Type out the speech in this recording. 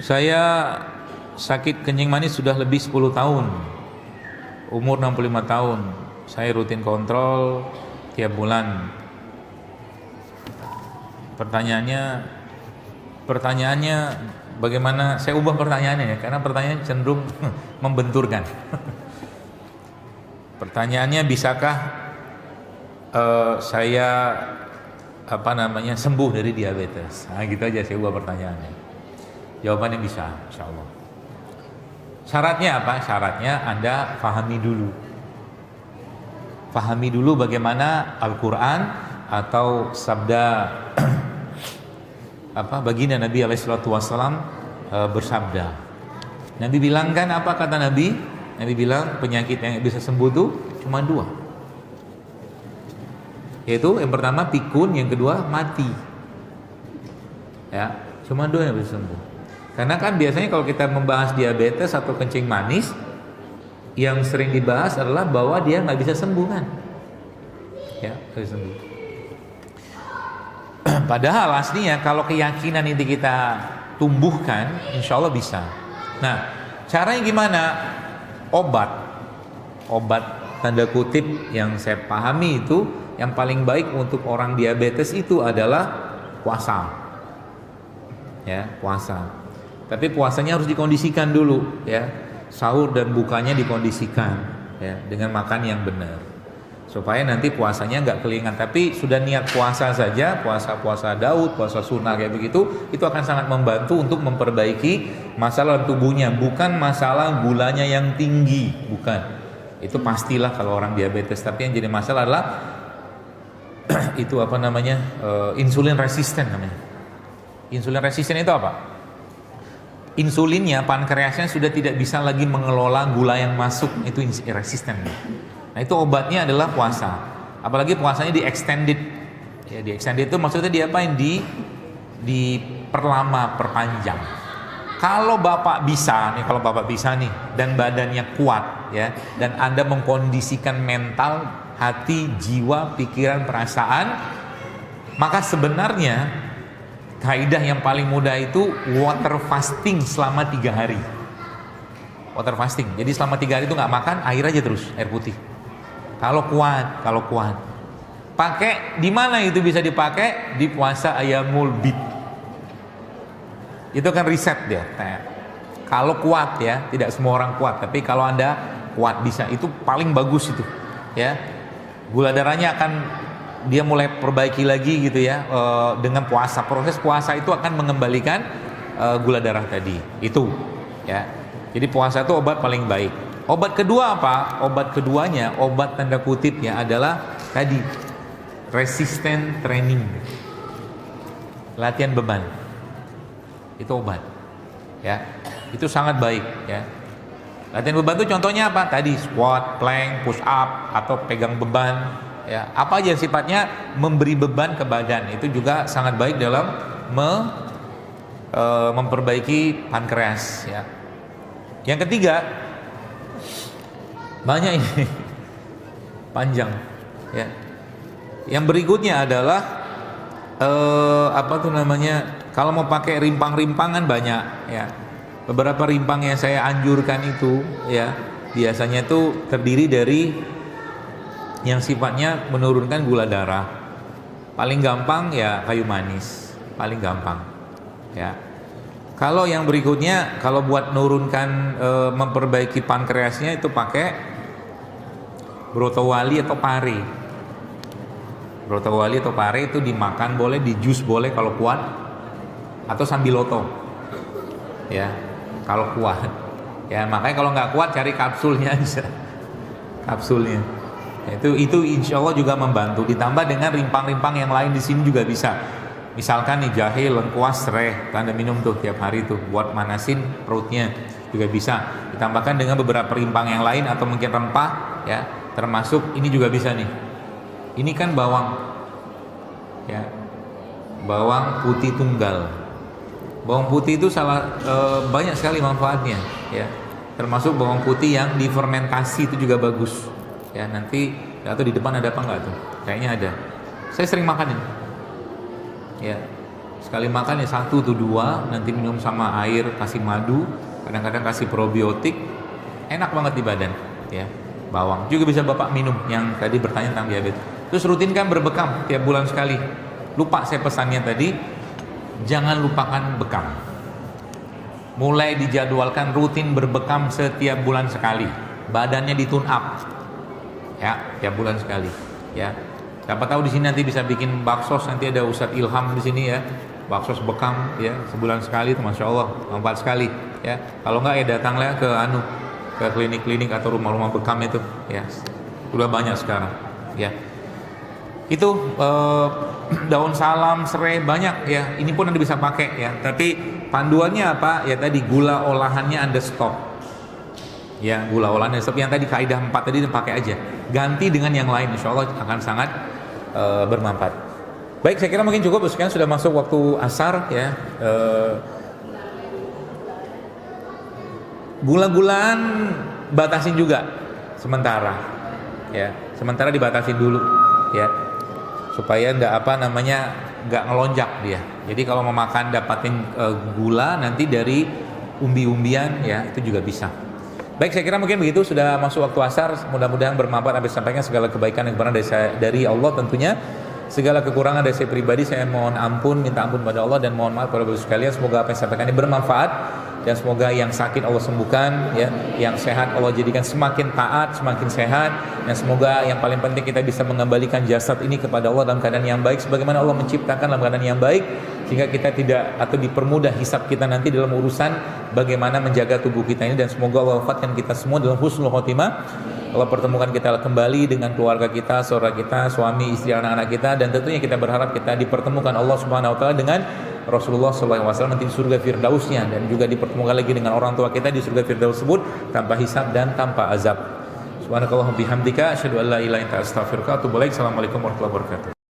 Saya sakit kencing manis sudah lebih 10 tahun. Umur 65 tahun. Saya rutin kontrol tiap bulan. Pertanyaannya bagaimana? Saya ubah pertanyaannya ya, karena pertanyaannya cenderung membenturkan. Pertanyaannya, bisakah saya sembuh dari diabetes? Nah, gitu aja saya ubah pertanyaannya. Jawabannya bisa, insya Allah. Syaratnya apa? Syaratnya Anda pahami dulu. Pahami dulu bagaimana Al-Quran atau sabda baginda Nabi SAW bersabda. Nabi bilang kan, apa kata Nabi? Nabi bilang penyakit yang bisa sembuh itu cuma 2. Yaitu yang pertama pikun, yang kedua mati. Ya, cuma 2 yang bisa sembuh. Karena kan biasanya kalau kita membahas diabetes atau kencing manis, yang sering dibahas adalah bahwa dia nggak bisa sembuh kan? Ya, nggak bisa sembuh. Padahal aslinya kalau keyakinan itu kita tumbuhkan, insya Allah bisa. Nah, caranya gimana? Obat tanda kutip yang saya pahami itu, yang paling baik untuk orang diabetes itu adalah puasa. Ya, puasa. Tapi puasanya harus dikondisikan dulu, ya. Sahur dan bukanya dikondisikan, ya, dengan makan yang benar, supaya nanti puasanya nggak kelingan. Tapi sudah niat puasa saja, puasa Daud, puasa sunnah kayak begitu, itu akan sangat membantu untuk memperbaiki masalah tubuhnya. Bukan masalah gulanya yang tinggi, bukan. Itu pastilah kalau orang diabetes. Tapi yang jadi masalah adalah itu insulin resisten namanya. Insulin resisten itu apa? Insulinnya, pankreasnya sudah tidak bisa lagi mengelola gula yang masuk, itu resisten. Nah, itu obatnya adalah puasa. Apalagi puasanya di extended. Ya, di extended itu maksudnya diapain? Diperlama, perpanjang. Kalau Bapak bisa nih dan badannya kuat, ya, dan Anda mengkondisikan mental, hati, jiwa, pikiran, perasaan, maka sebenarnya kaidah yang paling mudah itu water fasting selama 3 hari. Water fasting. Jadi selama 3 hari itu nggak makan, air aja terus, air putih. Kalau kuat. Pakai di mana itu bisa dipakai? Di puasa Ayyamul Bid. Itu kan riset dia. Kalau kuat ya, tidak semua orang kuat, tapi kalau Anda kuat bisa, itu paling bagus itu. Ya. Gula darahnya akan dia mulai perbaiki lagi gitu ya, dengan puasa. Proses puasa itu akan mengembalikan gula darah tadi itu, ya. Jadi puasa itu obat paling baik. Obat kedua apa? Obat keduanya, obat tanda kutipnya adalah tadi resisten training, latihan beban. Itu obat, ya. Itu sangat baik, ya. Latihan beban itu contohnya apa? Tadi squat, plank, push up, atau pegang beban. Ya, apa aja sifatnya memberi beban ke badan, itu juga sangat baik dalam memperbaiki pankreas, ya. Yang ketiga, banyak ini panjang, ya. Yang berikutnya adalah kalau mau pakai rimpang-rimpangan banyak, ya. Beberapa rimpang yang saya anjurkan itu, ya, biasanya itu terdiri dari yang sifatnya menurunkan gula darah. Paling gampang ya kayu manis, paling gampang, ya. Kalau yang berikutnya, kalau buat menurunkan memperbaiki pankreasnya, itu pakai brotowali atau pare. Brotowali atau pare itu dimakan boleh, di jus boleh kalau kuat, atau sambiloto, ya, kalau kuat. Ya, makanya kalau nggak kuat cari kapsulnya aja, kapsulnya. Itu insya Allah juga membantu. Ditambah dengan rimpang-rimpang yang lain di sini juga bisa. Misalkan nih jahe, lengkuas, sereh, Anda minum tuh tiap hari tuh buat manasin perutnya juga bisa. Ditambahkan dengan beberapa rimpang yang lain atau mungkin rempah, ya. Termasuk ini juga bisa nih. Ini kan bawang, ya, bawang putih tunggal. Bawang putih itu banyak sekali manfaatnya, ya. Termasuk bawang putih yang difermentasi itu juga bagus. Ya, nanti atau di depan ada apa enggak tuh? Kayaknya ada. Saya sering makan ini. Ya. Sekali makan ya 1 atau 2, nanti minum sama air, kasih madu, kadang-kadang kasih probiotik, enak banget di badan ya. Bawang juga bisa Bapak minum yang tadi bertanya tentang diabetes. Terus rutinkan berbekam tiap bulan sekali. Lupa saya pesannya tadi, jangan lupakan bekam. Mulai dijadwalkan rutin berbekam setiap bulan sekali. Badannya ditune up. Ya, tiap bulan sekali ya. Siapa tahu di sini nanti bisa bikin bakso, nanti ada Ustadz Ilham di sini ya. Bakso bekam ya, sebulan sekali itu Masya Allah, manfaat sekali ya. Kalau enggak ya datanglah ke klinik-klinik atau rumah-rumah bekam itu ya. Udah banyak sekarang ya. Itu daun salam, serai banyak ya. Ini pun Anda bisa pakai ya. Tapi panduannya apa? Ya tadi gula olahannya Anda stop. Ya, gula olahannya stop. Yang tadi kaidah 4 tadi pakai aja. Ganti dengan yang lain, insya Allah akan sangat bermanfaat. Baik, saya kira mungkin cukup. Sekarang sudah masuk waktu asar ya. Gula-gulaan batasin juga sementara ya. Sementara dibatasin dulu ya. Supaya nggak ngelonjak dia. Jadi kalau mau makan dapatin gula nanti dari umbi-umbian ya, itu juga bisa. Baik, saya kira mungkin begitu, sudah masuk waktu asar. Mudah-mudahan bermanfaat, habis sampaikan segala kebaikan yang benar dari Allah tentunya. Segala kekurangan dari saya pribadi saya mohon ampun, minta ampun kepada Allah dan mohon maaf kepada Bapak sekalian. Semoga apa yang saya sampaikan ini bermanfaat dan semoga yang sakit Allah sembuhkan ya, yang sehat Allah jadikan semakin taat, semakin sehat, dan semoga yang paling penting kita bisa mengembalikan jasad ini kepada Allah dalam keadaan yang baik sebagaimana Allah menciptakan dalam keadaan yang baik, sehingga kita tidak atau dipermudah hisab kita nanti dalam urusan bagaimana menjaga tubuh kita ini. Dan semoga Allah wafatkan kita semua dalam husnul khotimah. Allah pertemukan kita kembali dengan keluarga kita, saudara kita, suami, istri, anak-anak kita, dan tentunya kita berharap kita dipertemukan Allah Subhanahu wa taala dengan Rasulullah SAW nanti di surga Firdausnya, dan juga dipertemukan lagi dengan orang tua kita di surga Firdaus tersebut tanpa hisab dan tanpa azab. Subhanakallahumma bihamdika asyhadu an la ilaha illa anta astaghfiruka wa atubu ilaik. Assalamualaikum warahmatullahi wabarakatuh.